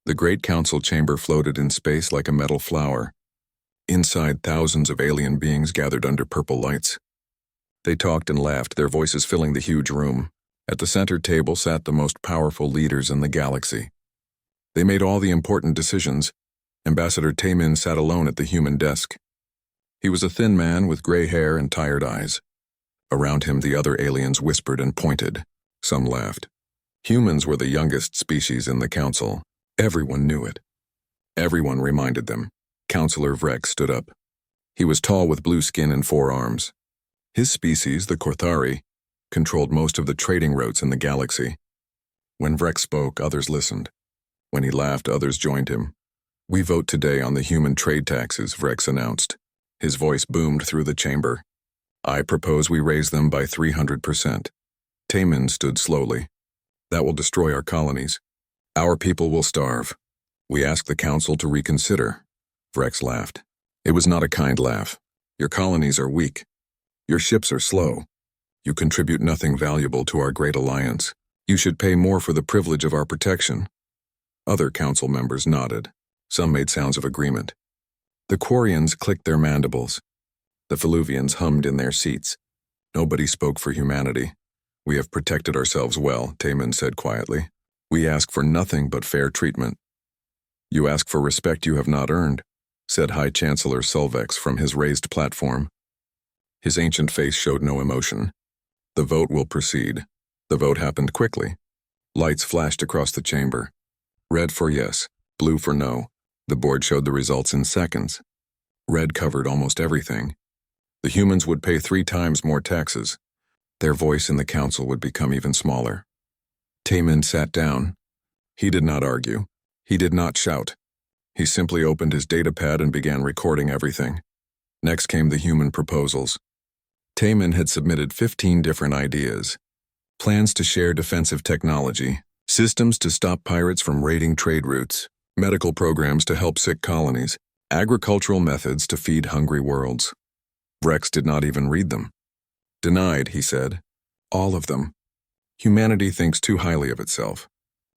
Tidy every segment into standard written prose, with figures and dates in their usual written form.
The great council chamber floated in space like a metal flower. Inside, thousands of alien beings gathered under purple lights. They talked and laughed, their voices filling the huge room. At the center table sat the most powerful leaders in the galaxy. They made all the important decisions. Ambassador Taemin sat alone at the human desk. He was a thin man with gray hair and tired eyes. Around him, the other aliens whispered and pointed. Some laughed. Humans were the youngest species in the council. Everyone knew it. Everyone reminded them. Counselor Vrex stood up. He was tall with blue skin and 4 arms. His species, the Korthari, controlled most of the trading routes in the galaxy. When Vrex spoke, others listened. When he laughed, others joined him. "We vote today on the human trade taxes," Vrex announced. His voice boomed through the chamber. "I propose we raise them by 300%. Taemin stood slowly. "That will destroy our colonies. Our people will starve. We ask the council to reconsider." Vrex laughed. It was not a kind laugh. "Your colonies are weak. Your ships are slow. You contribute nothing valuable to our great alliance. You should pay more for the privilege of our protection." Other council members nodded. Some made sounds of agreement. The Quarians clicked their mandibles. The Feluvians hummed in their seats. Nobody spoke for humanity. "We have protected ourselves well," Taemin said quietly. "We ask for nothing but fair treatment." "You ask for respect you have not earned," said High Chancellor Solvex from his raised platform. His ancient face showed no emotion. "The vote will proceed." The vote happened quickly. Lights flashed across the chamber. Red for yes, blue for no. The board showed the results in seconds. Red covered almost everything. The humans would pay 3 times more taxes. Their voice in the council would become even smaller. Taemin sat down. He did not argue. He did not shout. He simply opened his datapad and began recording everything. Next came the human proposals. Taemin had submitted 15 different ideas. Plans to share defensive technology, systems to stop pirates from raiding trade routes, medical programs to help sick colonies, agricultural methods to feed hungry worlds. Vrex did not even read them. "Denied," he said. "All of them. Humanity thinks too highly of itself.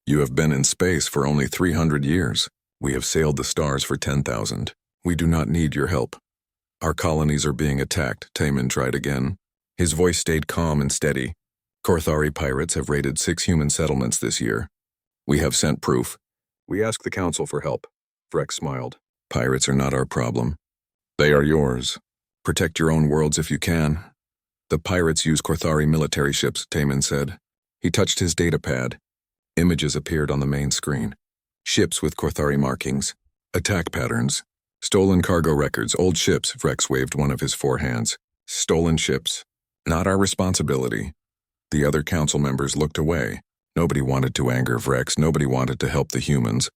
You have been in space for only 300 years. We have sailed the stars for 10,000. We do not need your help." "Our colonies are being attacked," Taemin tried again. His voice stayed calm and steady. "Korthari pirates have raided 6 human settlements this year. We have sent proof. We ask the council for help." Vrex smiled. "Pirates are not our problem. They are yours. Protect your own worlds if you can." "The pirates use Korthari military ships," Taemin said. He touched his datapad. Images appeared on the main screen. Ships with Korthari markings. Attack patterns. Stolen cargo records, old ships. Vrex waved one of his 4 hands. "Stolen ships. Not our responsibility." The other council members looked away. Nobody wanted to anger Vrex. Nobody wanted to help the humans.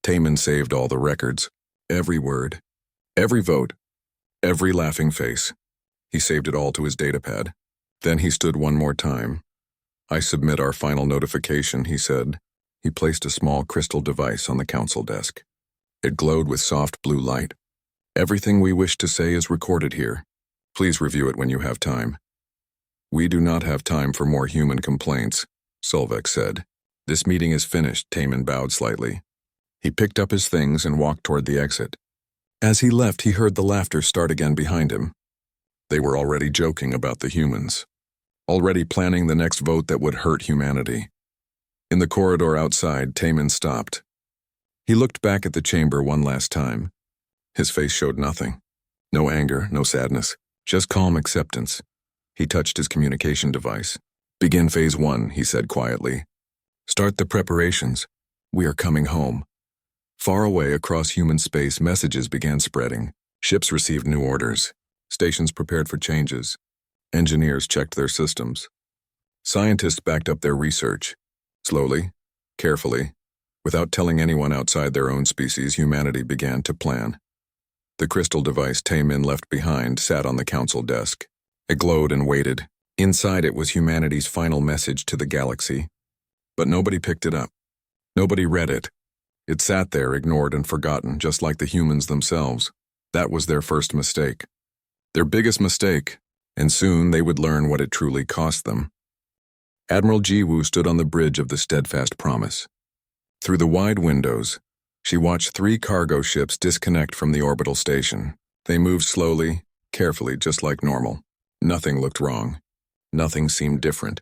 Taemin saved all the records. Every word. Every vote. Every laughing face. He saved it all to his datapad. Then he stood one more time. "I submit our final notification," he said. He placed a small crystal device on the council desk. It glowed with soft blue light. "Everything we wish to say is recorded here. Please review it when you have time." "We do not have time for more human complaints," Solvex said. "This meeting is finished." Taemin bowed slightly. He picked up his things and walked toward the exit. As he left, he heard the laughter start again behind him. They were already joking about the humans. Already planning the next vote that would hurt humanity. In the corridor outside, Taemin stopped. He looked back at the chamber one last time. His face showed nothing. No anger, no sadness, just calm acceptance. He touched his communication device. "Begin phase 1, he said quietly. "Start the preparations. We are coming home." Far away across human space, messages began spreading. Ships received new orders. Stations prepared for changes. Engineers checked their systems. Scientists backed up their research. Slowly, carefully, without telling anyone outside their own species, humanity began to plan. The crystal device Taemin left behind sat on the council desk. It glowed and waited. Inside it was humanity's final message to the galaxy. But nobody picked it up. Nobody read it. It sat there, ignored and forgotten, just like the humans themselves. That was their first mistake. Their biggest mistake, and soon they would learn what it truly cost them. Admiral Jiwoo stood on the bridge of the Steadfast Promise. Through the wide windows, She watched 3 cargo ships disconnect from the orbital station. They moved slowly, carefully, just like normal. Nothing looked wrong. Nothing seemed different.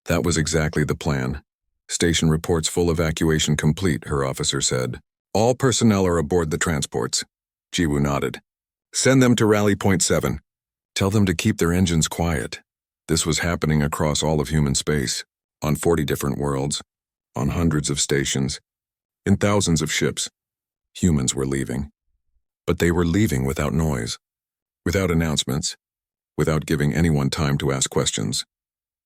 That was exactly the plan. Station reports full evacuation complete, her officer said. All personnel are aboard the transports. Jiwoo nodded. Send them to Rally Point 7. Tell them to keep their engines quiet. This was happening across all of human space, on 40 different worlds, on hundreds of stations, in thousands of ships. Humans were leaving. But they were leaving without noise, without announcements, without giving anyone time to ask questions.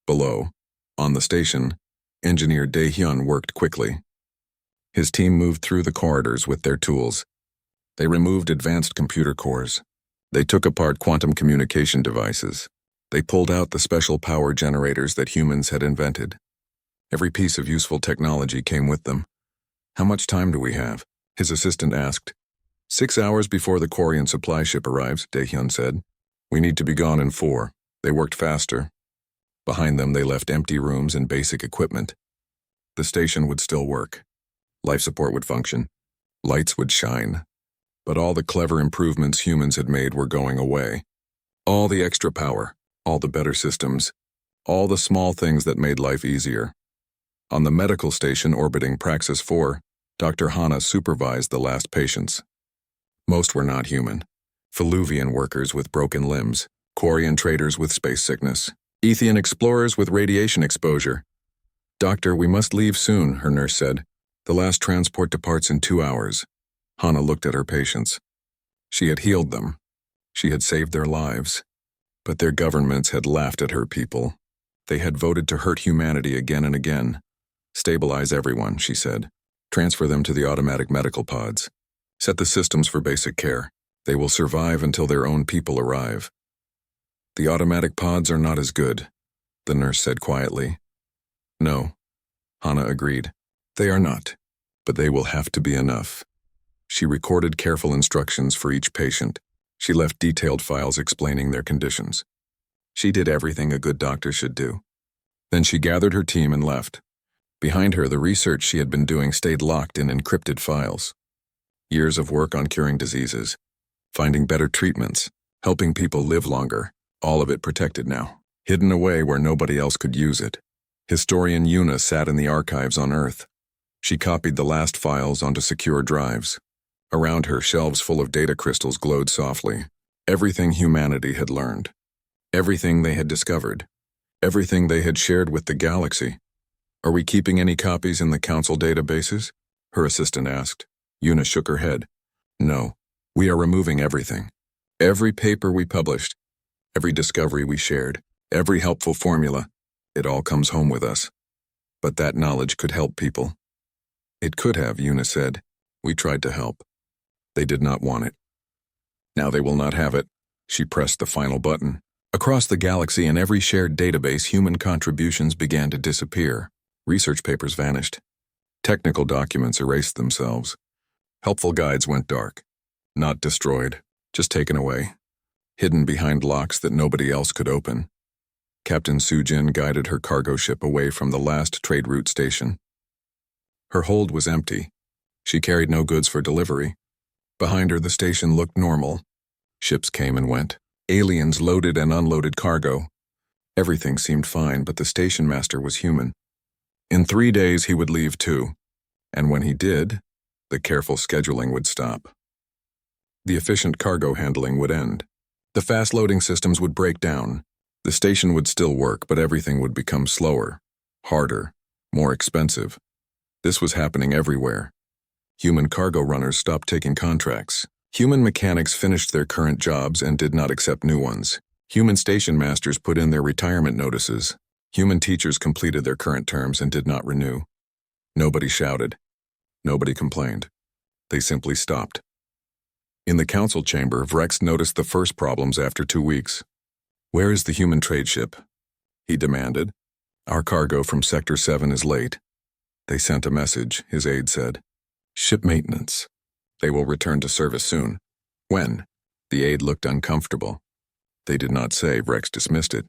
Below, on the station, Engineer Dae-hyun worked quickly. His team moved through the corridors with their tools. They removed advanced computer cores. They took apart quantum communication devices. They pulled out the special power generators that humans had invented. Every piece of useful technology came with them. How much time do we have? His assistant asked. 6 hours before the Korean supply ship arrives, Dae-hyun said. We need to be gone in 4. They worked faster. Behind them, they left empty rooms and basic equipment. The station would still work. Life support would function. Lights would shine. But all the clever improvements humans had made were going away. All the extra power, all the better systems, all the small things that made life easier. On the medical station orbiting Praxis 4, Dr. Hana supervised the last patients. Most were not human. Feluvian workers with broken limbs, Quarian traders with space sickness, Ethian explorers with radiation exposure. Doctor, we must leave soon, her nurse said. The last transport departs in 2 hours. Hana looked at her patients. She had healed them. She had saved their lives. But their governments had laughed at her people. They had voted to hurt humanity again and again. Stabilize everyone, she said. Transfer them to the automatic medical pods. Set the systems for basic care. They will survive until their own people arrive. The automatic pods are not as good, the nurse said quietly. No, Hana agreed. They are not, but they will have to be enough. She recorded careful instructions for each patient. She left detailed files explaining their conditions. She did everything a good doctor should do. Then she gathered her team and left. Behind her, the research she had been doing stayed locked in encrypted files. Years of work on curing diseases, finding better treatments, helping people live longer, all of it protected now, hidden away where nobody else could use it. Historian Yuna sat in the archives on Earth. She copied the last files onto secure drives. Around her, shelves full of data crystals glowed softly. Everything humanity had learned. Everything they had discovered. Everything they had shared with the galaxy. Are we keeping any copies in the council databases? Her assistant asked. Yuna shook her head. No, we are removing everything. Every paper we published, every discovery we shared, every helpful formula, it all comes home with us. But that knowledge could help people. It could have, Yuna said. We tried to help. They did not want it. Now they will not have it. She pressed the final button. Across the galaxy in every shared database, human contributions began to disappear. Research papers vanished. Technical documents erased themselves. Helpful guides went dark. Not destroyed, just taken away. Hidden behind locks that nobody else could open. Captain Soo-jin guided her cargo ship away from the last trade route station. Her hold was empty. She carried no goods for delivery. Behind her, the station looked normal. Ships came and went. Aliens loaded and unloaded cargo. Everything seemed fine, but the station master was human. In 3 days, he would leave too. And when he did, the careful scheduling would stop. The efficient cargo handling would end. The fast loading systems would break down. The station would still work, but everything would become slower, harder, more expensive. This was happening everywhere. Human cargo runners stopped taking contracts. Human mechanics finished their current jobs and did not accept new ones. Human station masters put in their retirement notices. Human teachers completed their current terms and did not renew. Nobody shouted. Nobody complained. They simply stopped. In the council chamber, Vrex noticed the first problems after 2 weeks. Where is the human trade ship? He demanded. Our cargo from Sector 7 is late. They sent a message, his aide said. Ship maintenance. They will return to service soon. When? The aide looked uncomfortable. They did not say. Vrex dismissed it.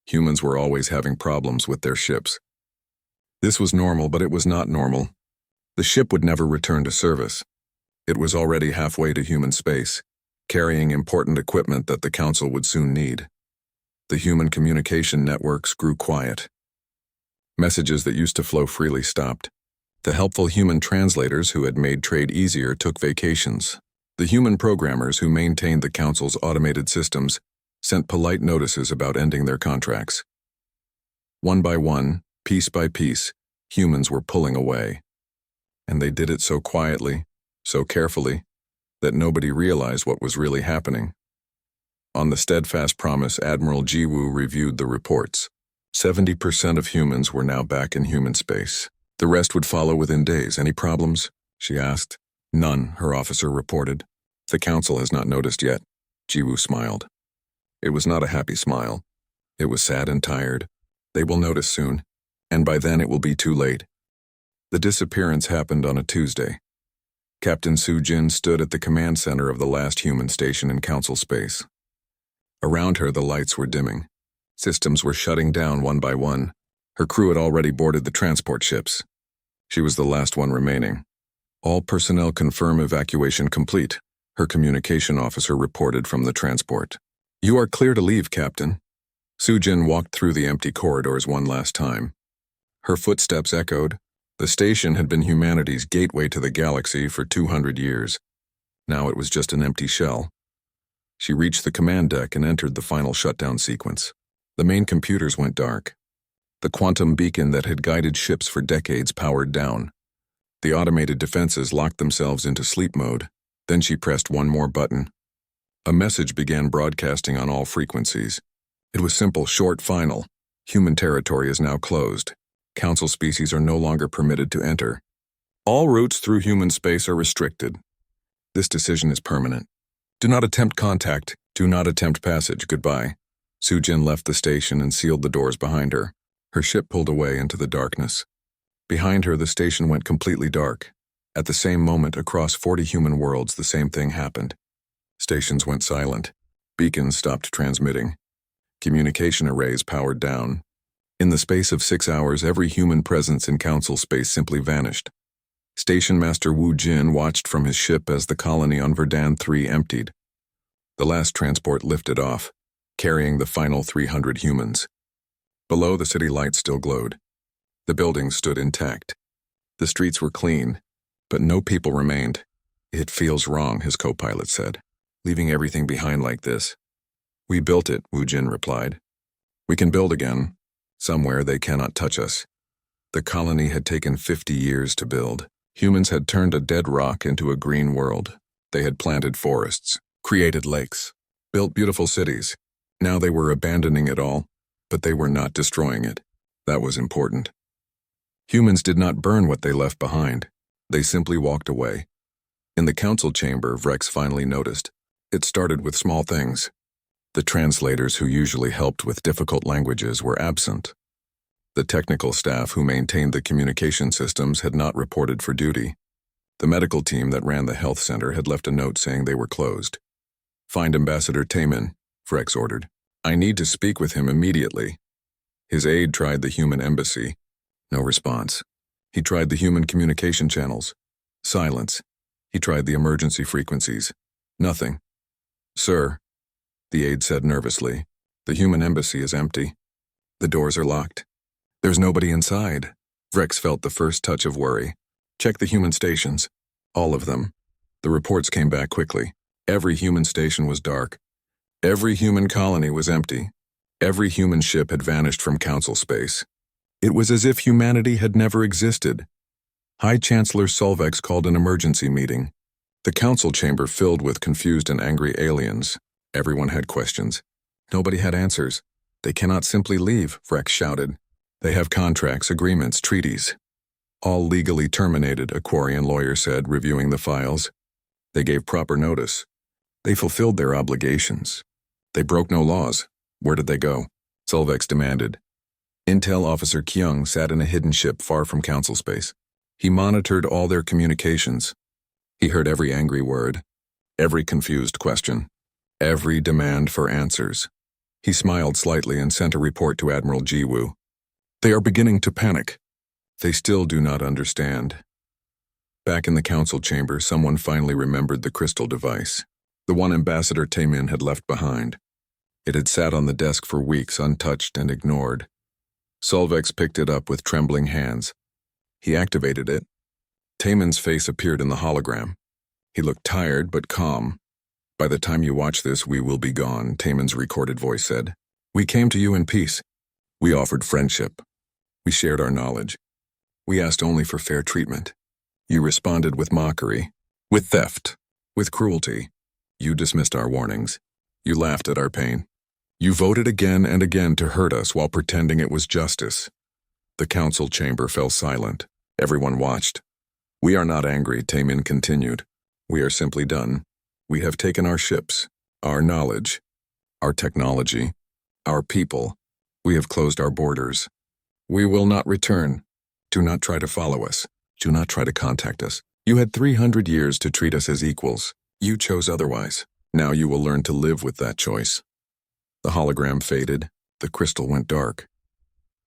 Humans were always having problems with their ships. This was normal, but it was not normal. The ship would never return to service. It was already halfway to human space, carrying important equipment that the Council would soon need. The human communication networks grew quiet. Messages that used to flow freely stopped. The helpful human translators who had made trade easier took vacations. The human programmers who maintained the Council's automated systems sent polite notices about ending their contracts. One by one, piece by piece, humans were pulling away. And they did it so quietly, so carefully, that nobody realized what was really happening. On the steadfast promise, Admiral Jiwoo reviewed the reports. 70% of humans were now back in human space. The rest would follow within days. Any problems? She asked. None, her officer reported. The Council has not noticed yet. Jiwoo smiled. It was not a happy smile. It was sad and tired. They will notice soon, and by then it will be too late. The disappearance happened on a Tuesday. Captain Soo-jin stood at the command center of the last human station in Council space. Around her, the lights were dimming. Systems were shutting down one by one. Her crew had already boarded the transport ships. She was the last one remaining. All personnel confirm evacuation complete, her communication officer reported from the transport. You are clear to leave, Captain. Soo-jin walked through the empty corridors one last time. Her footsteps echoed. The station had been humanity's gateway to the galaxy for 200 years. Now it was just an empty shell. She reached the command deck and entered the final shutdown sequence. The main computers went dark. The quantum beacon that had guided ships for decades powered down. The automated defenses locked themselves into sleep mode. Then she pressed one more button. A message began broadcasting on all frequencies. It was simple, short, final. Human territory is now closed. Council species are no longer permitted to enter. All routes through human space are restricted. This decision is permanent. Do not attempt contact. Do not attempt passage. Goodbye. Soo-jin left the station and sealed the doors behind her. Her ship pulled away into the darkness. Behind her, the station went completely dark. At the same moment, across 40 human worlds, the same thing happened. Stations went silent. Beacons stopped transmitting. Communication arrays powered down. In the space of 6 hours, every human presence in Council space simply vanished. Station Master Wu Jin watched from his ship as the colony on Verdun 3 emptied. The last transport lifted off, carrying the final 300 humans. Below, the city lights still glowed. The buildings stood intact. The streets were clean, but no people remained. It feels wrong, his co-pilot said, leaving everything behind like this. We built it, Wu Jin replied. We can build again. Somewhere they cannot touch us. The colony had taken 50 years to build. Humans had turned a dead rock into a green world. They had planted forests, created lakes, built beautiful cities. Now they were abandoning it all, but they were not destroying it. That was important. Humans did not burn what they left behind. They simply walked away. In the council chamber, Vrex finally noticed. It started with small things. The translators who usually helped with difficult languages were absent. The technical staff who maintained the communication systems had not reported for duty. The medical team that ran the health center had left a note saying they were closed. Find Ambassador Taemin, Vrex ordered. I need to speak with him immediately. His aide tried the human embassy. No response. He tried the human communication channels. Silence. He tried the emergency frequencies. Nothing. Sir, the aide said nervously, the human embassy is empty. The doors are locked. There's nobody inside. Vrex felt the first touch of worry. Check the human stations. All of them. The reports came back quickly. Every human station was dark. Every human colony was empty. Every human ship had vanished from council space. It was as if humanity had never existed. High Chancellor Solvex called an emergency meeting. The council chamber filled with confused and angry aliens. Everyone had questions. Nobody had answers. They cannot simply leave, Vrex shouted. They have contracts, agreements, treaties. All legally terminated, a Quarian lawyer said, reviewing the files. They gave proper notice. They fulfilled their obligations. They broke no laws. Where did they go? Solvex demanded. Intel Officer Kyung sat in a hidden ship far from council space. He monitored all their communications. He heard every angry word, every confused question, every demand for answers. He smiled slightly and sent a report to Admiral Jiwoo. They are beginning to panic. They still do not understand. Back in the council chamber, someone finally remembered the crystal device, the one Ambassador Taemin had left behind. It had sat on the desk for weeks, untouched and ignored. Solvex picked it up with trembling hands. He activated it. Taemin's face appeared in the hologram. He looked tired but calm. "By the time you watch this, we will be gone," Taemin's recorded voice said. "We came to you in peace. We offered friendship. We shared our knowledge. We asked only for fair treatment. You responded with mockery, with theft, with cruelty. You dismissed our warnings. You laughed at our pain. You voted again and again to hurt us while pretending it was justice." The council chamber fell silent. Everyone watched. "We are not angry," Taemin continued. "We are simply done. We have taken our ships, our knowledge, our technology, our people. We have closed our borders. We will not return. Do not try to follow us. Do not try to contact us. You had 300 years to treat us as equals. You chose otherwise. Now you will learn to live with that choice." The hologram faded. The crystal went dark.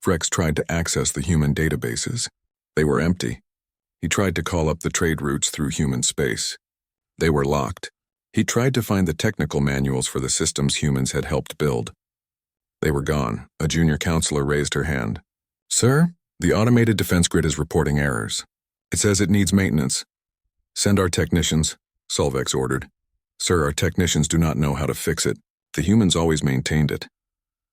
Frex tried to access the human databases. They were empty. He tried to call up the trade routes through human space. They were locked. He tried to find the technical manuals for the systems humans had helped build. They were gone. A junior counselor raised her hand. "Sir, the automated defense grid is reporting errors. It says it needs maintenance. Send our technicians," Solvex ordered. "Sir, our technicians do not know how to fix it. The humans always maintained it."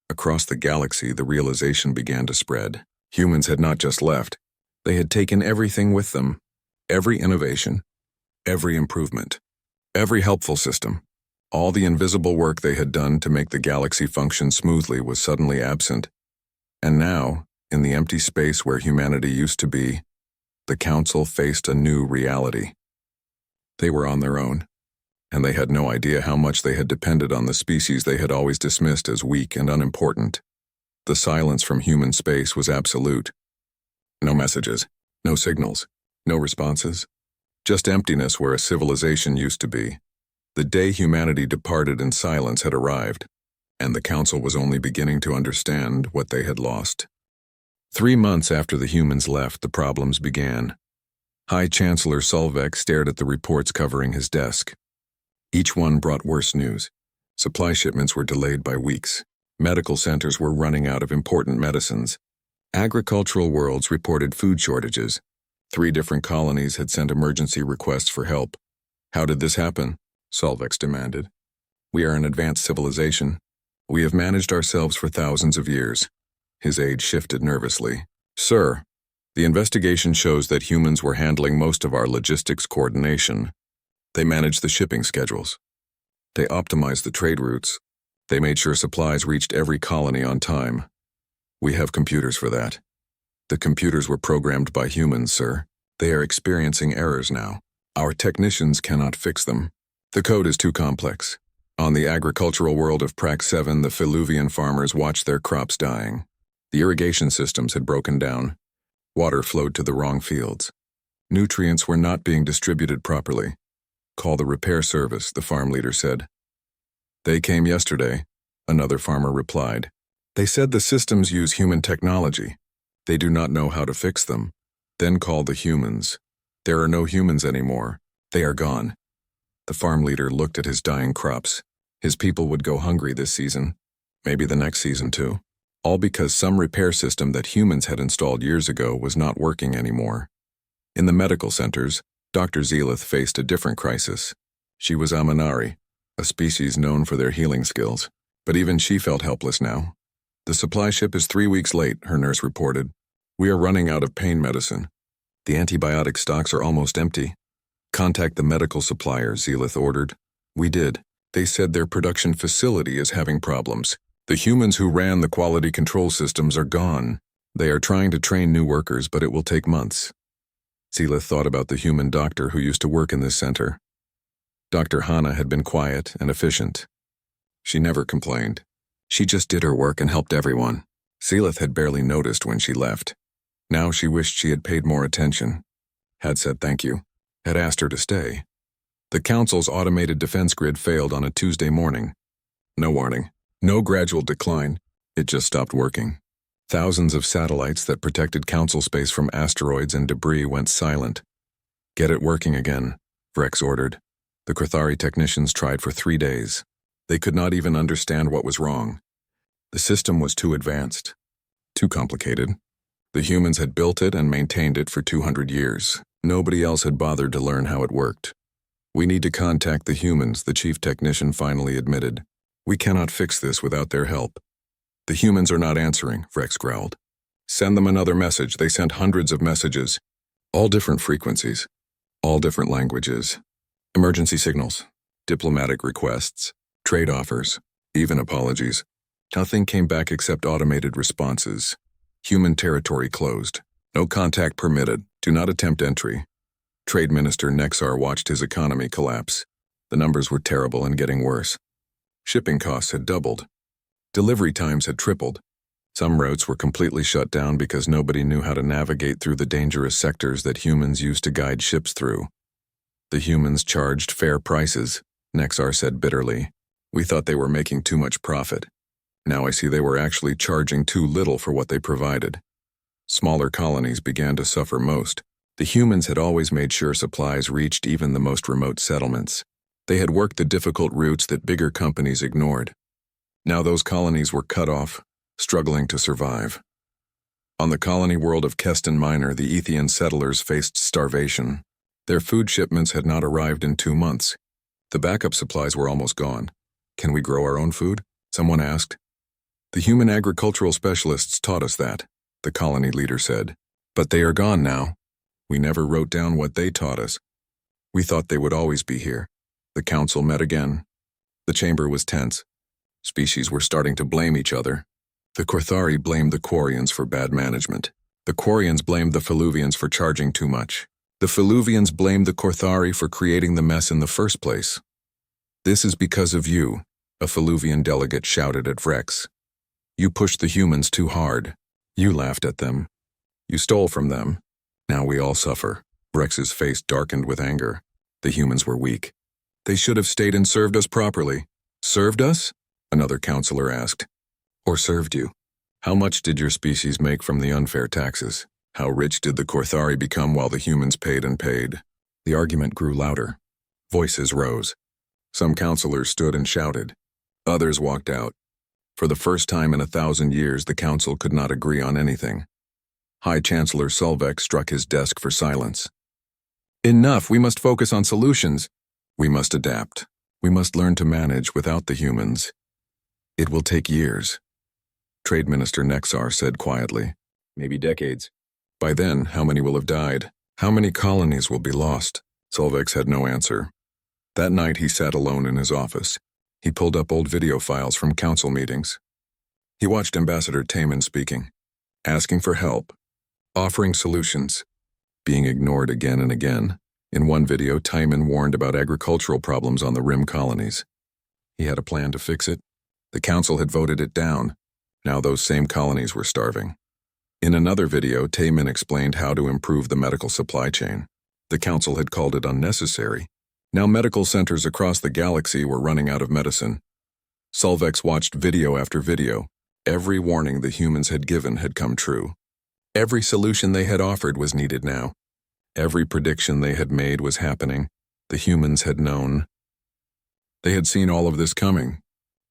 Across the galaxy, the realization began to spread. Humans had not just left. They had taken everything with them. Every innovation, every improvement, every helpful system. All the invisible work they had done to make the galaxy function smoothly was suddenly absent. And now, in the empty space where humanity used to be, the Council faced a new reality. They were on their own, and they had no idea how much they had depended on the species they had always dismissed as weak and unimportant. The silence from human space was absolute. No messages, no signals, no responses. Just emptiness where a civilization used to be. The day humanity departed in silence had arrived, and the Council was only beginning to understand what they had lost. 3 months after the humans left, the problems began. High Chancellor Solvex stared at the reports covering his desk. Each one brought worse news. Supply shipments were delayed by weeks. Medical centers were running out of important medicines. Agricultural worlds reported food shortages. 3 different colonies had sent emergency requests for help. "How did this happen?" Solvex demanded. "We are an advanced civilization. We have managed ourselves for thousands of years." His aide shifted nervously. "Sir, the investigation shows that humans were handling most of our logistics coordination. They managed the shipping schedules. They optimized the trade routes. They made sure supplies reached every colony on time. We have computers for that. The computers were programmed by humans, sir. They are experiencing errors now. Our technicians cannot fix them. The code is too complex. On the agricultural world of Prax 7, the Filuvian farmers watched their crops dying. The irrigation systems had broken down. Water flowed to the wrong fields. Nutrients were not being distributed properly. Call the repair service, the farm leader said. They came yesterday, another farmer replied. They said the systems use human technology. They do not know how to fix them. Then call the humans. There are no humans anymore. They are gone. The farm leader looked at his dying crops. His people would go hungry this season, maybe the next season too. All because some repair system that humans had installed years ago was not working anymore. In the medical centers, Dr. Zelith faced a different crisis. She was Amanari, a species known for their healing skills, but even she felt helpless now. The supply ship is 3 weeks late, her nurse reported. We are running out of pain medicine. The antibiotic stocks are almost empty. Contact the medical supplier, Zelith ordered. We did. They said their production facility is having problems. The humans who ran the quality control systems are gone. They are trying to train new workers, but it will take months. Zelith thought about the human doctor who used to work in this center. Dr. Hana had been quiet and efficient. She never complained. She just did her work and helped everyone. Zelith had barely noticed when she left. Now she wished she had paid more attention. Had said thank you. Had asked her to stay. The Council's automated defense grid failed on a Tuesday morning. No warning. No gradual decline. It just stopped working. Thousands of satellites that protected Council space from asteroids and debris went silent. Get it working again, Vrex ordered. The Crithari technicians tried for 3 days. They could not even understand what was wrong. The system was too advanced, too complicated. The humans had built it and maintained it for 200 years. Nobody else had bothered to learn how it worked. We need to contact the humans, the chief technician finally admitted. We cannot fix this without their help. The humans are not answering, Vrex growled. Send them another message. They sent hundreds of messages. All different frequencies. All different languages. Emergency signals. Diplomatic requests. Trade offers. Even apologies. Nothing came back except automated responses. Human territory closed. No contact permitted. Do not attempt entry. Trade Minister Nexar watched his economy collapse. The numbers were terrible and getting worse. Shipping costs had doubled. Delivery times had tripled. Some routes were completely shut down because nobody knew how to navigate through the dangerous sectors that humans used to guide ships through. The humans charged fair prices, Nexar said bitterly. We thought they were making too much profit. Now I see they were actually charging too little for what they provided. Smaller colonies began to suffer most. The humans had always made sure supplies reached even the most remote settlements. They had worked the difficult routes that bigger companies ignored. Now those colonies were cut off, struggling to survive. On the colony world of Keston Minor, the Ethian settlers faced starvation. Their food shipments had not arrived in 2 months. The backup supplies were almost gone. Can we grow our own food? Someone asked. The human agricultural specialists taught us that, the colony leader said. But they are gone now. We never wrote down what they taught us. We thought they would always be here. The council met again. The chamber was tense. Species were starting to blame each other. The Crithari blamed the Quarians for bad management. The Quarians blamed the Feluvians for charging too much. The Feluvians blamed the Crithari for creating the mess in the first place. This is because of you, a Feluvian delegate shouted at Vrex. You pushed the humans too hard. You laughed at them. You stole from them. Now we all suffer. Vrex's face darkened with anger. The humans were weak. They should have stayed and served us properly. Served us? Another counselor asked. Or served you? How much did your species make from the unfair taxes? How rich did the Crithari become while the humans paid and paid? The argument grew louder. Voices rose. Some counselors stood and shouted. Others walked out. For the first time in 1,000 years, the council could not agree on anything. High Chancellor Solveig struck his desk for silence. Enough, we must focus on solutions. We must adapt. We must learn to manage without the humans. It will take years. Trade Minister Nexar said quietly. Maybe decades. By then, how many will have died? How many colonies will be lost? Solveig had no answer. That night he sat alone in his office. He pulled up old video files from council meetings. He watched Ambassador Taman speaking, asking for help, offering solutions, being ignored again and again. In one video, Taman warned about agricultural problems on the Rim colonies. He had a plan to fix it. The council had voted it down. Now those same colonies were starving. In another video, Taman explained how to improve the medical supply chain. The council had called it unnecessary. Now medical centers across the galaxy were running out of medicine. Solveig watched video after video. Every warning the humans had given had come true. Every solution they had offered was needed now. Every prediction they had made was happening. The humans had known. They had seen all of this coming,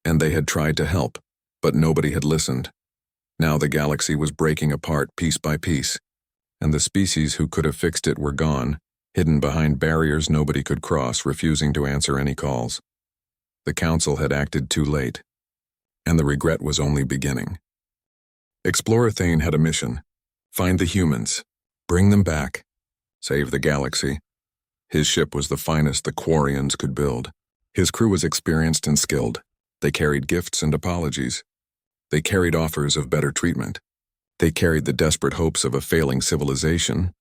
and they had tried to help, but nobody had listened. Now the galaxy was breaking apart piece by piece, and the species who could have fixed it were gone, hidden behind barriers nobody could cross, refusing to answer any calls. The council had acted too late, and the regret was only beginning. Explorer Thane had a mission. Find the humans. Bring them back. Save the galaxy. His ship was the finest the Quarians could build. His crew was experienced and skilled. They carried gifts and apologies. They carried offers of better treatment. They carried the desperate hopes of a failing civilization.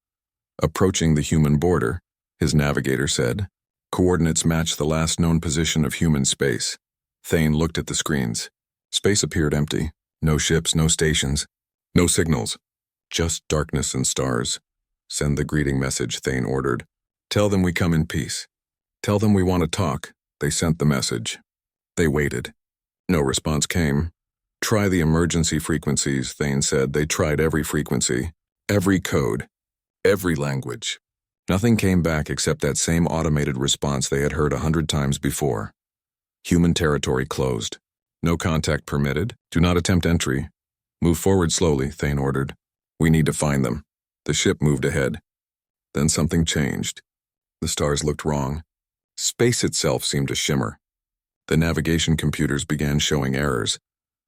Approaching the human border, his navigator said, coordinates match the last known position of human space. Thane looked at the screens. Space appeared empty. No ships, no stations, no signals. Just darkness and stars. Send the greeting message, Thane ordered. Tell them we come in peace. Tell them we want to talk. They sent the message. They waited. No response came. Try the emergency frequencies, Thane said. They tried every frequency, every code, every language. Nothing came back except that same automated response they had heard 100 times before. Human territory closed. No contact permitted. Do not attempt entry. Move forward slowly, Thane ordered. We need to find them. The ship moved ahead. Then something changed. The stars looked wrong. Space itself seemed to shimmer. The navigation computers began showing errors.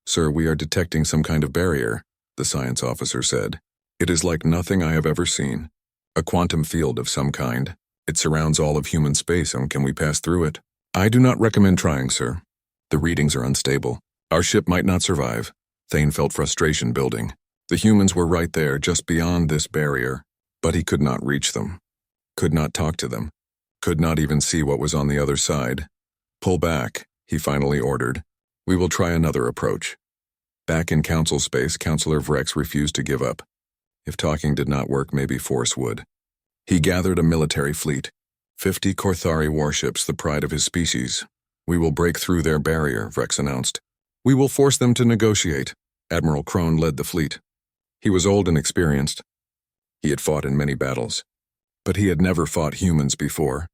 Sir, we are detecting some kind of barrier, the science officer said. It is like nothing I have ever seen. A quantum field of some kind. It surrounds all of human space, and can we pass through it? I do not recommend trying, sir. The readings are unstable. Our ship might not survive. Thane felt frustration building. The humans were right there, just beyond this barrier, but he could not reach them. Could not talk to them. Could not even see what was on the other side. Pull back, he finally ordered. We will try another approach. Back in council space, Counselor Vrex refused to give up. If talking did not work, maybe force would. He gathered a military fleet. 50 Korthari warships, the pride of his species. We will break through their barrier, Vrex announced. We will force them to negotiate. Admiral Crone led the fleet. He was old and experienced. He had fought in many battles. But he had never fought humans before.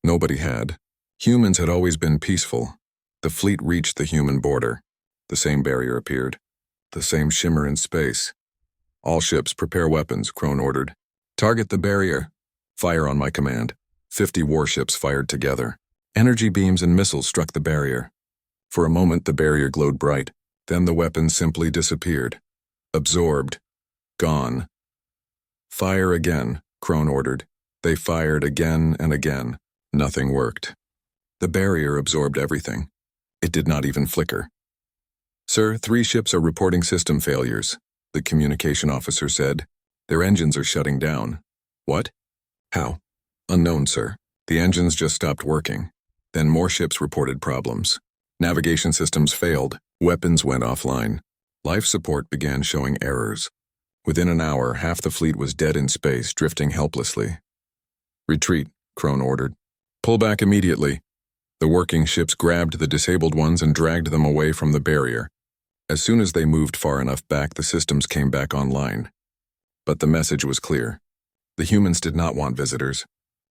Nobody had. Humans had always been peaceful. The fleet reached the human border. The same barrier appeared. The same shimmer in space. All ships prepare weapons, Crone ordered. Target the barrier. Fire on my command. 50 warships fired together. Energy beams and missiles struck the barrier. For a moment the barrier glowed bright. Then the weapons simply disappeared. Absorbed. Gone. Fire again, Crone ordered. They fired again and again. Nothing worked. The barrier absorbed everything. It did not even flicker. Sir, 3 ships are reporting system failures, the communication officer said. Their engines are shutting down. What? How? Unknown, sir. The engines just stopped working. Then more ships reported problems. Navigation systems failed. Weapons went offline. Life support began showing errors. Within an hour, half the fleet was dead in space, drifting helplessly. Retreat, Crone ordered. Pull back immediately. The working ships grabbed the disabled ones and dragged them away from the barrier. As soon as they moved far enough back, the systems came back online. But the message was clear. The humans did not want visitors,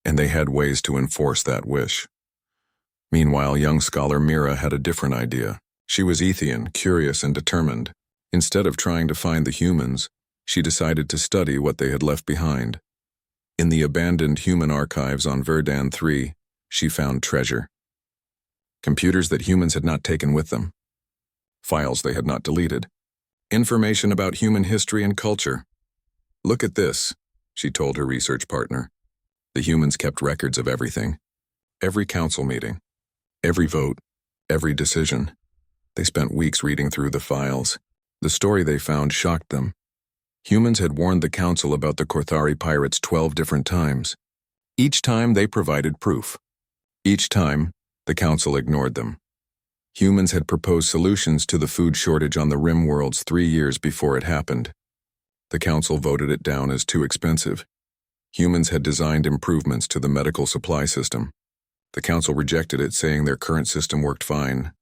and they had ways to enforce that wish. Meanwhile, young scholar Mira had a different idea. She was Ethian, curious and determined. Instead of trying to find the humans, she decided to study what they had left behind. In the abandoned human archives on Verdan 3, she found treasure. Computers that humans had not taken with them. Files they had not deleted. Information about human history and culture. Look at this, she told her research partner. The humans kept records of everything. Every council meeting. Every vote. Every decision. They spent weeks reading through the files. The story they found shocked them. Humans had warned the council about the Korthari pirates 12 different times. Each time they provided proof. Each time, the council ignored them. Humans had proposed solutions to the food shortage on the Rim worlds 3 years before it happened. The council voted it down as too expensive. Humans had designed improvements to the medical supply system. The council rejected it, saying their current system worked fine.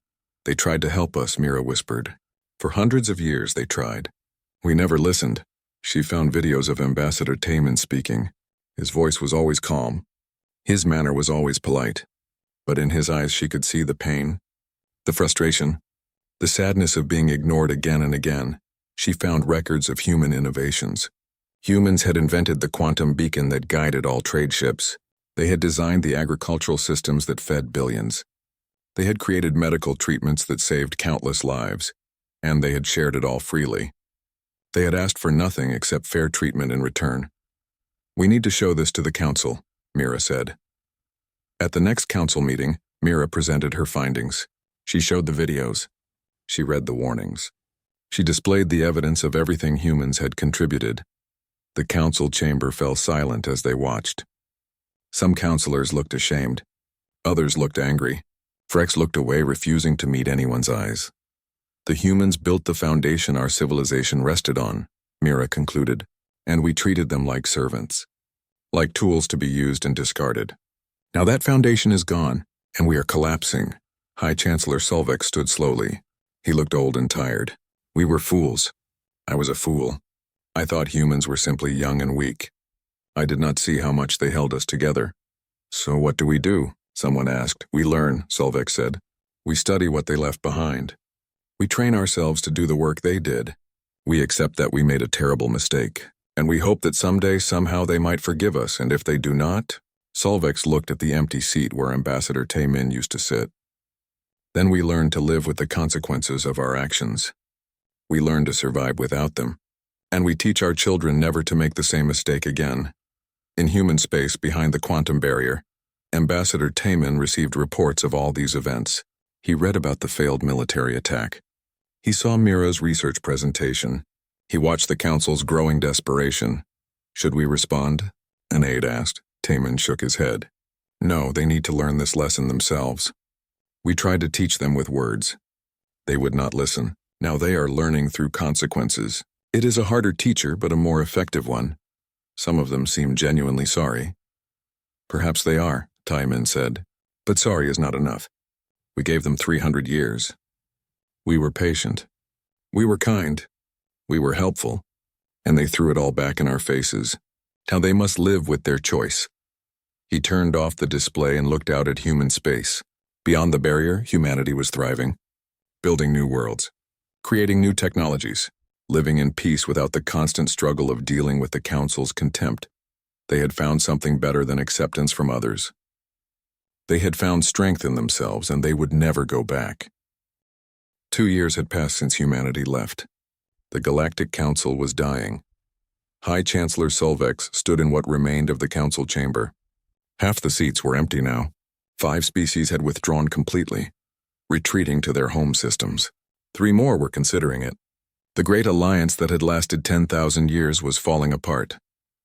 They tried to help us, Mira whispered. For hundreds of years they tried. We never listened. She found videos of Ambassador Taman speaking. His voice was always calm. His manner was always polite. But in his eyes she could see the pain, the frustration, the sadness of being ignored again and again. She found records of human innovations. Humans had invented the quantum beacon that guided all trade ships. They had designed the agricultural systems that fed billions. They had created medical treatments that saved countless lives, and they had shared it all freely. They had asked for nothing except fair treatment in return. We need to show this to the council, Mira said. At the next council meeting, Mira presented her findings. She showed the videos. She read the warnings. She displayed the evidence of everything humans had contributed. The council chamber fell silent as they watched. Some counselors looked ashamed. Others looked angry. Frex looked away, refusing to meet anyone's eyes. The humans built the foundation our civilization rested on, Mira concluded, and we treated them like servants, like tools to be used and discarded. Now that foundation is gone, and we are collapsing. High Chancellor Solveig stood slowly. He looked old and tired. We were fools. I was a fool. I thought humans were simply young and weak. I did not see how much they held us together. So what do we do? Someone asked. We learn, Solvex said. We study what they left behind. We train ourselves to do the work they did. We accept that we made a terrible mistake, and we hope that someday, somehow they might forgive us, and if they do not, Solvex looked at the empty seat where Ambassador Taemin used to sit. Then we learn to live with the consequences of our actions. We learn to survive without them, and we teach our children never to make the same mistake again. In human space behind the quantum barrier, Ambassador Taemin received reports of all these events. He read about the failed military attack. He saw Mira's research presentation. He watched the Council's growing desperation. Should we respond? An aide asked. Taemin shook his head. No, they need to learn this lesson themselves. We tried to teach them with words. They would not listen. Now they are learning through consequences. It is a harder teacher, but a more effective one. Some of them seem genuinely sorry. Perhaps they are, Taemin said. But sorry is not enough. We gave them 300 years. We were patient. We were kind. We were helpful. And they threw it all back in our faces. Now they must live with their choice. He turned off the display and looked out at human space. Beyond the barrier, humanity was thriving. Building new worlds. Creating new technologies. Living in peace without the constant struggle of dealing with the Council's contempt. They had found something better than acceptance from others. They had found strength in themselves, and they would never go back. 2 years had passed since humanity left. The Galactic Council was dying. High Chancellor Solvex stood in what remained of the Council chamber. Half the seats were empty now. 5 species had withdrawn completely, retreating to their home systems. 3 more were considering it. The great alliance that had lasted 10,000 years was falling apart.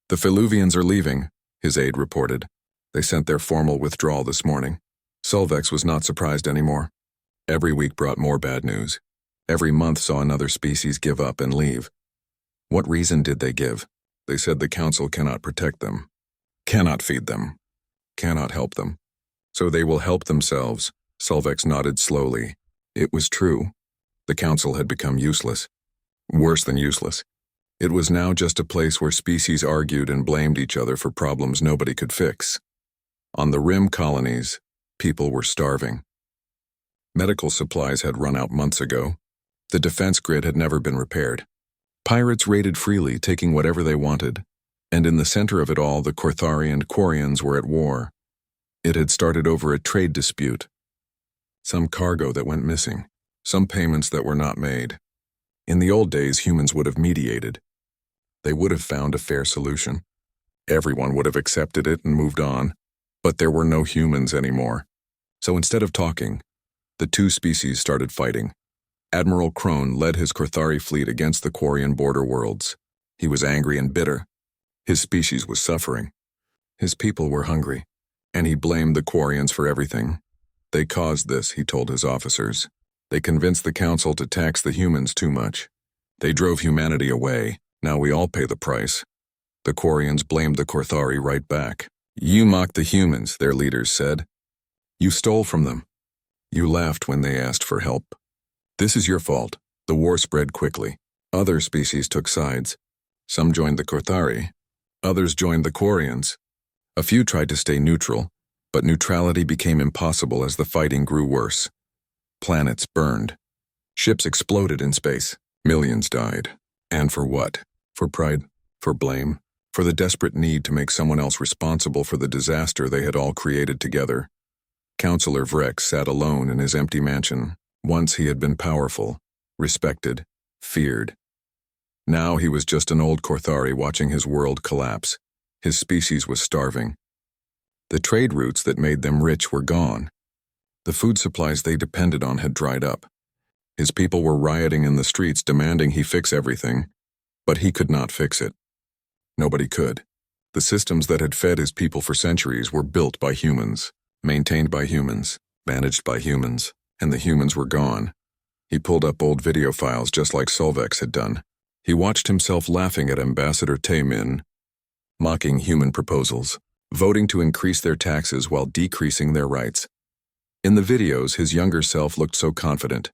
The Philuvians are leaving, his aide reported. They sent their formal withdrawal this morning. Solvex was not surprised anymore. Every week brought more bad news. Every month saw another species give up and leave. What reason did they give? They said the Council cannot protect them, cannot feed them, cannot help them. So they will help themselves. Solvex nodded slowly. It was true. The Council had become useless. Worse than useless. It was now just a place where species argued and blamed each other for problems nobody could fix. On the rim colonies, people were starving. Medical supplies had run out months ago. The defense grid had never been repaired. Pirates raided freely, taking whatever they wanted. And in the center of it all, the Korthari and Quarians were at war. It had started over a trade dispute. Some cargo that went missing. Some payments that were not made. In the old days, humans would have mediated. They would have found a fair solution. Everyone would have accepted it and moved on. But there were no humans anymore. So instead of talking, the 2 species started fighting. Admiral Crone led his Korthari fleet against the Quarian border worlds. He was angry and bitter. His species was suffering. His people were hungry, and he blamed the Quarians for everything. They caused this, he told his officers. They convinced the Council to tax the humans too much. They drove humanity away. Now we all pay the price. The Quarians blamed the Korthari right back. You mocked the humans, their leaders said. You stole from them. You laughed when they asked for help. This is your fault. The war spread quickly. Other species took sides. Some joined the Korthari. Others joined the Quarians. A few tried to stay neutral, but neutrality became impossible as the fighting grew worse. Planets burned. Ships exploded in space. Millions died. And for what? For pride? For blame? For the desperate need to make someone else responsible for the disaster they had all created together. Counselor Vrex sat alone in his empty mansion. Once he had been powerful, respected, feared. Now he was just an old Korthari watching his world collapse. His species was starving. The trade routes that made them rich were gone. The food supplies they depended on had dried up. His people were rioting in the streets demanding he fix everything, but he could not fix it. Nobody could. The systems that had fed his people for centuries were built by humans, maintained by humans, managed by humans, and the humans were gone. He pulled up old video files just like Solvex had done. He watched himself laughing at Ambassador Taemin, mocking human proposals, voting to increase their taxes while decreasing their rights. In the videos, his younger self looked so confident,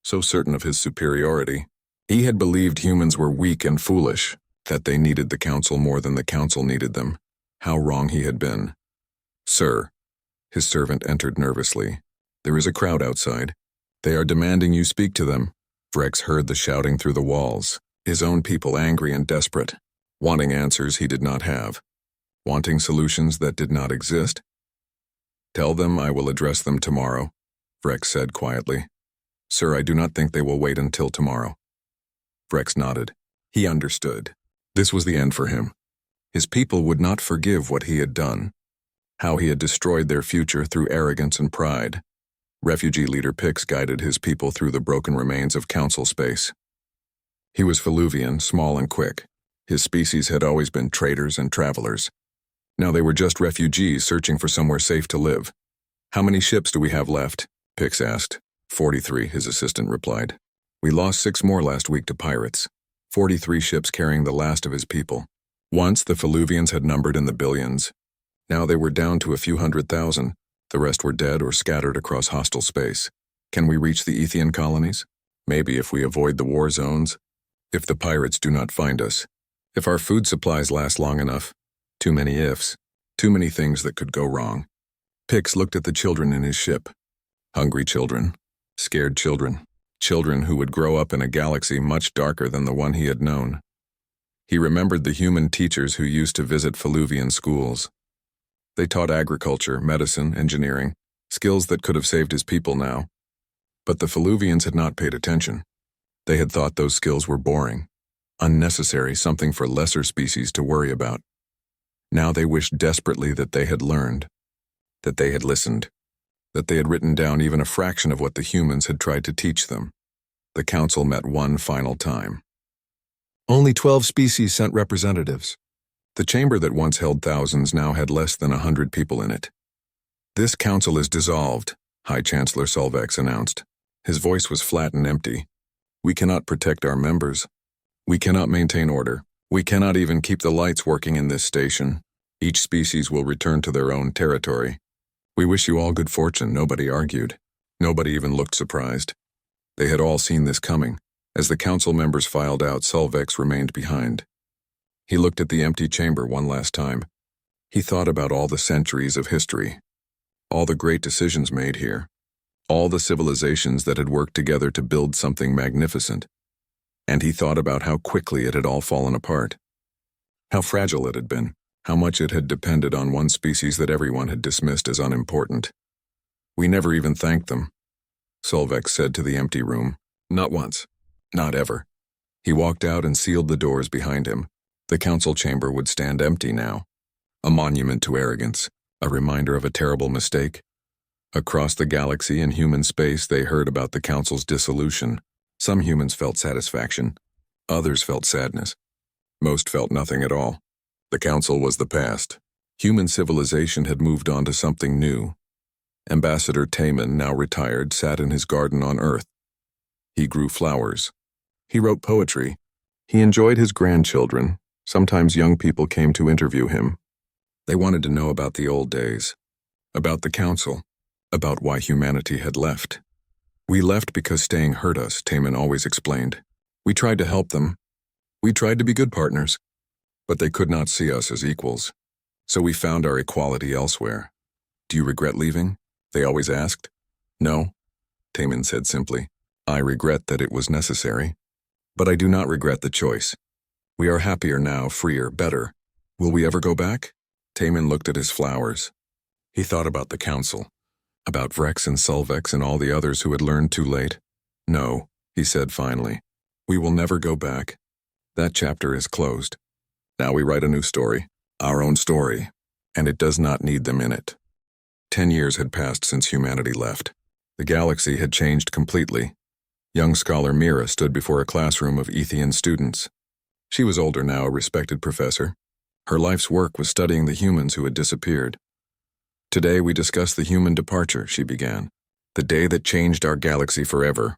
so certain of his superiority. He had believed humans were weak and foolish, that they needed the council more than the council needed them. How wrong he had been. "Sir," his servant entered nervously. "There is a crowd outside. They are demanding you speak to them." Vrex heard the shouting through the walls, his own people angry and desperate, wanting answers he did not have, wanting solutions that did not exist. "Tell them I will address them tomorrow," Vrex said quietly. "Sir, I do not think they will wait until tomorrow." Vrex nodded. He understood. This was the end for him. His people would not forgive what he had done, how he had destroyed their future through arrogance and pride. Refugee leader Pix guided his people through the broken remains of council space. He was Feluvian, small and quick. His species had always been traders and travelers. Now they were just refugees searching for somewhere safe to live. "How many ships do we have left?" Pix asked. 43, his assistant replied. "We lost 6 more last week to pirates. 43 ships carrying the last of his people. Once the Feluvians had numbered in the billions. Now they were down to a few 100,000. The rest were dead or scattered across hostile space. Can we reach the Ethian colonies? Maybe if we avoid the war zones. If the pirates do not find us. If our food supplies last long enough. Too many ifs. Too many things that could go wrong." Pix looked at the children in his ship. Hungry children. Scared children. Children who would grow up in a galaxy much darker than the one he had known. He remembered the human teachers who used to visit Feluvian schools. They taught agriculture, medicine, engineering, skills that could have saved his people now. But the Feluvians had not paid attention. They had thought those skills were boring, unnecessary, something for lesser species to worry about. Now they wished desperately that they had learned, that they had listened, that they had written down even a fraction of what the humans had tried to teach them. The council met one final time. Only 12 species sent representatives. The chamber that once held thousands now had less than 100 people in it. "This council is dissolved," High Chancellor Solvex announced. His voice was flat and empty. "We cannot protect our members. We cannot maintain order. We cannot even keep the lights working in this station. Each species will return to their own territory. We wish you all good fortune," nobody argued. Nobody even looked surprised. They had all seen this coming. As the council members filed out, Solvex remained behind. He looked at the empty chamber one last time. He thought about all the centuries of history, all the great decisions made here, all the civilizations that had worked together to build something magnificent. And he thought about how quickly it had all fallen apart, how fragile it had been, how much it had depended on one species that everyone had dismissed as unimportant. "We never even thanked them," Solvex said to the empty room. "Not once. Not ever." He walked out and sealed the doors behind him. The council chamber would stand empty now. A monument to arrogance, a reminder of a terrible mistake. Across the galaxy and human space, they heard about the council's dissolution. Some humans felt satisfaction. Others felt sadness. Most felt nothing at all. The council was the past. Human civilization had moved on to something new. Ambassador Taman, now retired, sat in his garden on Earth. He grew flowers. He wrote poetry. He enjoyed his grandchildren. Sometimes young people came to interview him. They wanted to know about the old days, about the council, about why humanity had left. "We left because staying hurt us," Taman always explained. "We tried to help them. We tried to be good partners. But they could not see us as equals. So we found our equality elsewhere." "Do you regret leaving?" they always asked. "No," Taman said simply. "I regret that it was necessary. But I do not regret the choice. We are happier now, freer, better. Will we ever go back?" Taman looked at his flowers. He thought about the council, about Vrex and Solvex and all the others who had learned too late. "No," he said finally. "We will never go back. That chapter is closed. Now we write a new story, our own story, and it does not need them in it." 10 years had passed since humanity left. The galaxy had changed completely. Young scholar Mira stood before a classroom of Ethian students. She was older now, a respected professor. Her life's work was studying the humans who had disappeared. "Today we discuss the human departure," she began. "The day that changed our galaxy forever."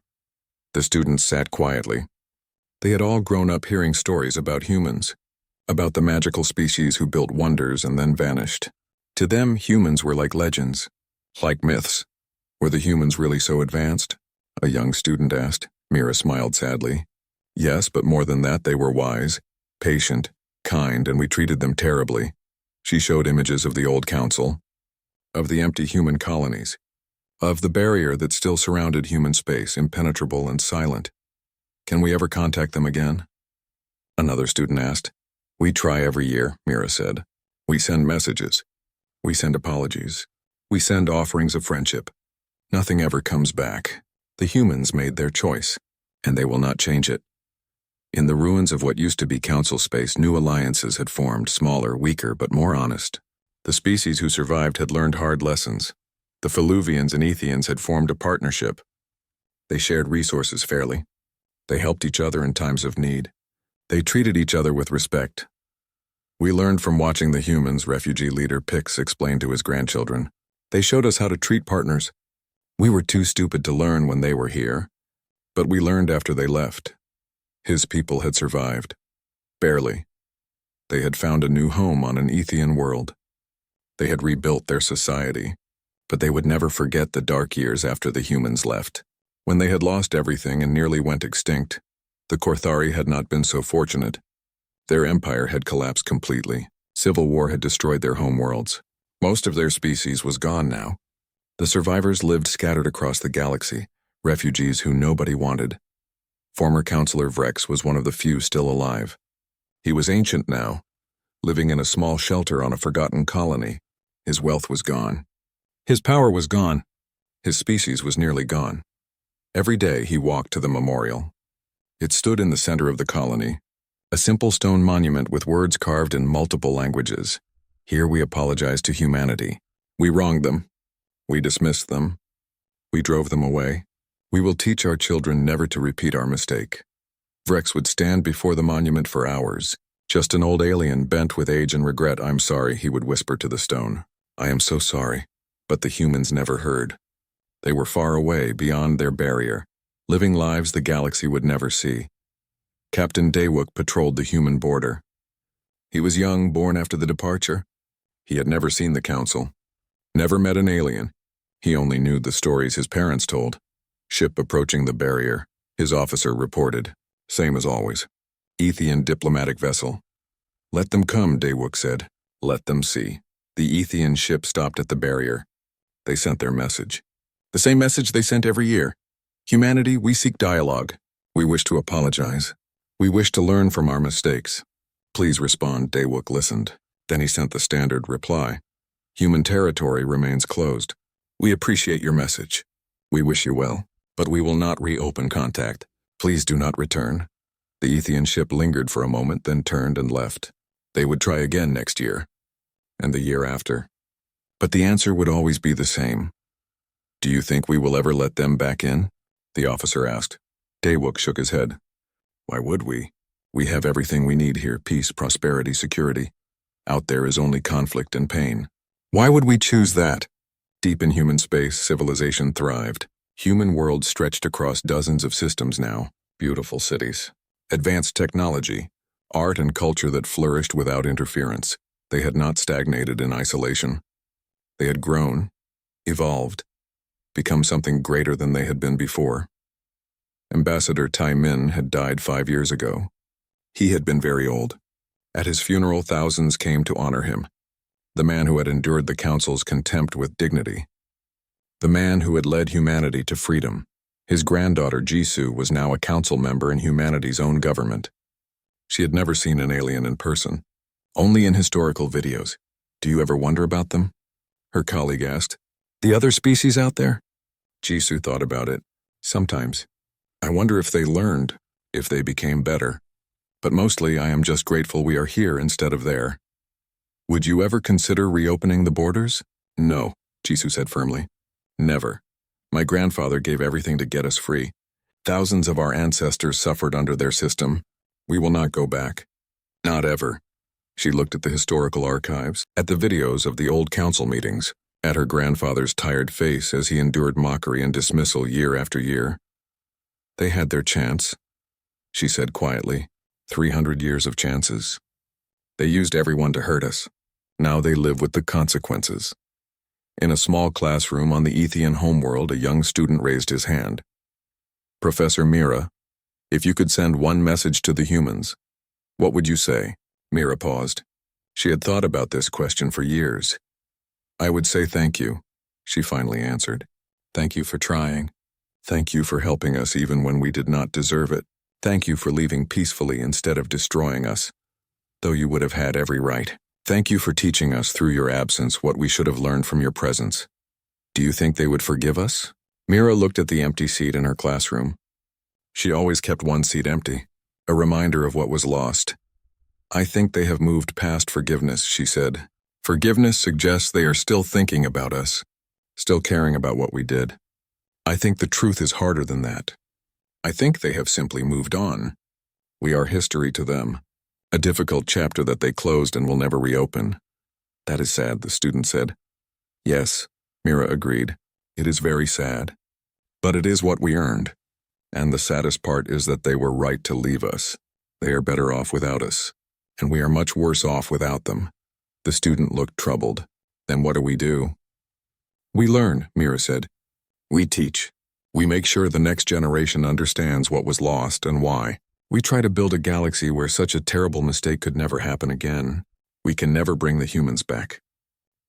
The students sat quietly. They had all grown up hearing stories about humans, about the magical species who built wonders and then vanished. To them, humans were like legends, like myths. Were the humans really so advanced? A young student asked. Mira smiled sadly. "Yes, but more than that, they were wise. patient, kind, and we treated them terribly. She showed images of the old council, of the empty human colonies, of the barrier that still surrounded human space, impenetrable and silent. Can we ever contact them again? Another student asked. We try every year, Mira said. We send messages. We send apologies. We send offerings of friendship. Nothing ever comes back. The humans made their choice, and they will not change it. In the ruins of what used to be council space, new alliances had formed, smaller, weaker, but more honest. The species who survived had learned hard lessons. The Feluvians and Ethians had formed a partnership. They shared resources fairly. They helped each other in times of need. They treated each other with respect. We learned from watching the humans, refugee leader Pix explained to his grandchildren. They showed us how to treat partners. We were too stupid to learn when they were here, but we learned after they left. His people had survived. Barely. They had found a new home on an Ethian world. They had rebuilt their society, but they would never forget the dark years after the humans left. When they had lost everything and nearly went extinct, the Korthari had not been so fortunate. Their empire had collapsed completely. Civil war had destroyed their homeworlds. Most of their species was gone now. The survivors lived scattered across the galaxy, refugees who nobody wanted. Former Counselor Vrex was one of the few still alive. He was ancient now, living in a small shelter on a forgotten colony. His wealth was gone. His power was gone. His species was nearly gone. Every day he walked to the memorial. It stood in the center of the colony, a simple stone monument with words carved in multiple languages. Here we apologize to humanity. We wronged them. We dismissed them. We drove them away. We will teach our children never to repeat our mistake. Vrex would stand before the monument for hours. Just an old alien bent with age and regret. I'm sorry, he would whisper to the stone. I am so sorry. But the humans never heard. They were far away, beyond their barrier, living lives the galaxy would never see. Captain Daywuk patrolled the human border. He was young, born after the departure. He had never seen the council, never met an alien. He only knew the stories his parents told. Ship approaching the barrier, his officer reported. Same as always. Ethian diplomatic vessel. Let them come, Daywuk said. Let them see. The Ethian ship stopped at the barrier. They sent their message. The same message they sent every year. Humanity, we seek dialogue. We wish to apologize. We wish to learn from our mistakes. Please respond, Daywuk listened. Then he sent the standard reply. Human territory remains closed. We appreciate your message. We wish you well, but we will not reopen contact. Please do not return. The Ethian ship lingered for a moment, then turned and left. They would try again next year, and the year after. But the answer would always be the same. Do you think we will ever let them back in? The officer asked. Daywuk shook his head. Why would we? We have everything we need here, peace, prosperity, security. Out there is only conflict and pain. Why would we choose that? Deep in human space, civilization thrived. Human worlds stretched across dozens of systems now, beautiful cities. Advanced technology, art and culture that flourished without interference. They had not stagnated in isolation. They had grown, evolved, become something greater than they had been before. Ambassador Tai Min had died 5 years ago. He had been very old. At his funeral, thousands came to honor him. The man who had endured the council's contempt with dignity. The man who had led humanity to freedom. His granddaughter, Jisoo, was now a council member in humanity's own government. She had never seen an alien in person, only in historical videos. Do you ever wonder about them? Her colleague asked. The other species out there? Jisoo thought about it. Sometimes. I wonder if they learned, if they became better. But mostly I am just grateful we are here instead of there. Would you ever consider reopening the borders? No, Jisoo said firmly. Never. My grandfather gave everything to get us free. Thousands of our ancestors suffered under their system. We will not go back. Not ever. She looked at the historical archives, at the videos of the old council meetings, at her grandfather's tired face as he endured mockery and dismissal year after year. They had their chance, she said quietly. 300 years of chances. They used everyone to hurt us. Now they live with the consequences. In a small classroom on the Ethian homeworld, a young student raised his hand. Professor Mira, if you could send one message to the humans, What would you say? Mira paused. She had thought about this question for years. I would say thank you, she finally answered. Thank you for trying. Thank you for helping us even when we did not deserve it. Thank you for leaving peacefully instead of destroying us, though you would have had every right. Thank you for teaching us through your absence what we should have learned from your presence. Do you think they would forgive us? Mira looked at the empty seat in her classroom. She always kept one seat empty, a reminder of what was lost. I think they have moved past forgiveness, she said. Forgiveness suggests they are still thinking about us, still caring about what we did. I think the truth is harder than that. I think they have simply moved on. We are history to them, a difficult chapter that they closed and will never reopen. That is sad, the student said. Yes, Mira agreed. It is very sad. But it is what we earned. And the saddest part is that they were right to leave us. They are better off without us. And we are much worse off without them. The student looked troubled. Then what do we do? We learn, Mira said. We teach. We make sure the next generation understands what was lost and why. We try to build a galaxy where such a terrible mistake could never happen again. We can never bring the humans back.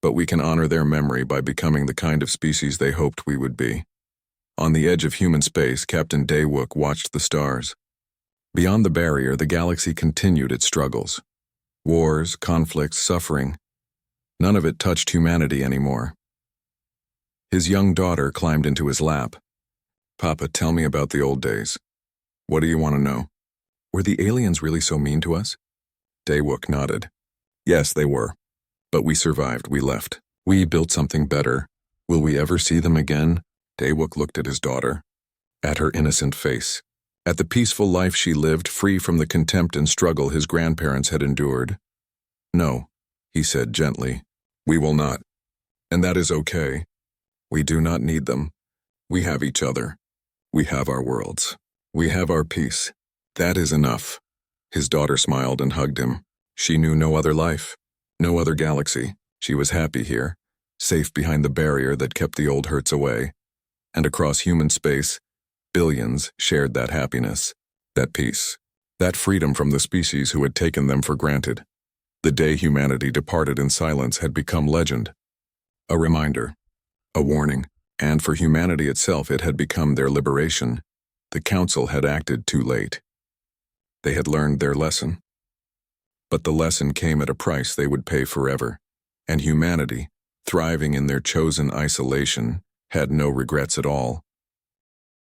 But we can honor their memory by becoming the kind of species they hoped we would be. On the edge of human space, Captain Daewook watched the stars. Beyond the barrier, the galaxy continued its struggles. Wars, conflicts, suffering. None of it touched humanity anymore. His young daughter climbed into his lap. Papa, tell me about the old days. What do you want to know? Were the aliens really so mean to us? Daewook nodded. Yes, they were. But we survived, we left. We built something better. Will we ever see them again? Daewook looked at his daughter, at her innocent face, at the peaceful life she lived, free from the contempt and struggle his grandparents had endured. No, he said gently. We will not. And that is okay. We do not need them. We have each other. We have our worlds. We have our peace. That is enough. His daughter smiled and hugged him. She knew no other life, no other galaxy. She was happy here, safe behind the barrier that kept the old hurts away. And across human space, billions shared that happiness, that peace, that freedom from the species who had taken them for granted. The day humanity departed in silence had become legend. A reminder, a warning, and for humanity itself it had become their liberation. The Council had acted too late. They had learned their lesson. But the lesson came at a price they would pay forever, and humanity, thriving in their chosen isolation, had no regrets at all.